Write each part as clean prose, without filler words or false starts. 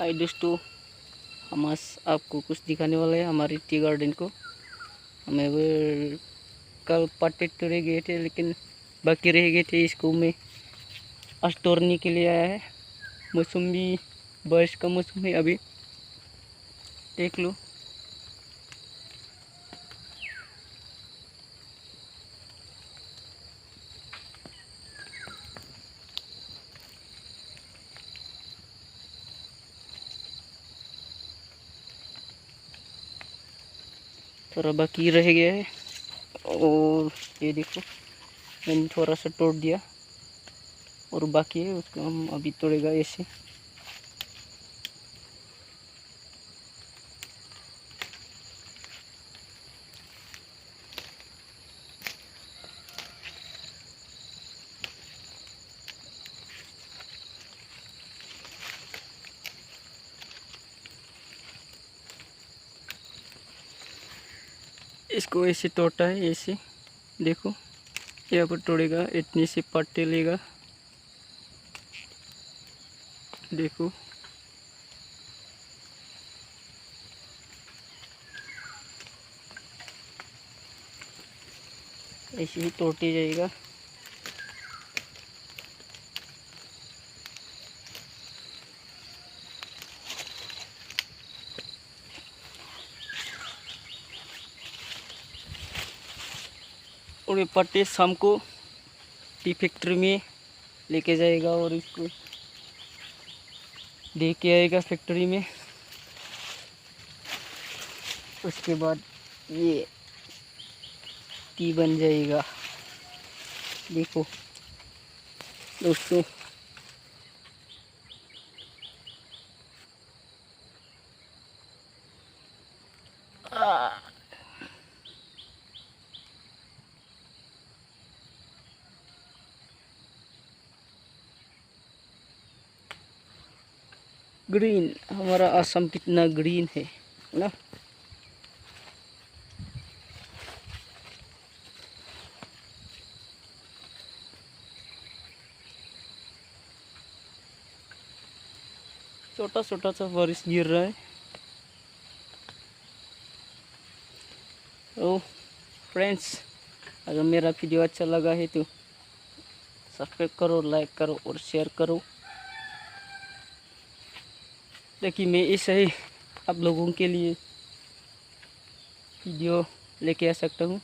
हाय दोस्तों, हम आज आपको कुछ दिखाने वाले हैं हमारी टी गार्डन को। हमें वो कल पत्ते तोड़े गए थे लेकिन बाकी रह गए थे, इसको मैं आज तोड़ने के लिए आया है। मौसमी बारिश का मौसम है, अभी देख लो। थोड़ा बाकी रह गया है और ये देखो, मैंने थोड़ा सा तोड़ दिया और बाकी है, उसको हम अभी तोड़ेगा ऐसे। इसको ऐसे तोड़ता है, ऐसे देखो, यहाँ पर तोड़ेगा, इतनी से पत्ते लेगा, देखो। ऐसे ही तोड़ते जाएगा। और ये पत्ते शाम को टी फैक्ट्री में लेके जाएगा और इसको दे के आएगा फैक्ट्री में। उसके बाद ये टी बन जाएगा, देखो दोस्तों। ग्रीन, हमारा असम कितना ग्रीन है ना। छोटा छोटा सा बारिश गिर रहा है। तो फ्रेंड्स, अगर मेरा वीडियो अच्छा लगा है तो सब्सक्राइब करो, लाइक करो और शेयर करो। देखिए, मैं ऐसे ही आप लोगों के लिए वीडियो लेके आ सकता हूँ।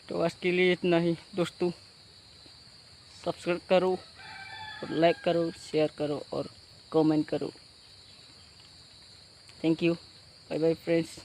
तो आज के लिए इतना ही दोस्तों। सब्सक्राइब करो और लाइक करो, शेयर करो और कमेंट करो। Thank you, bye bye friends.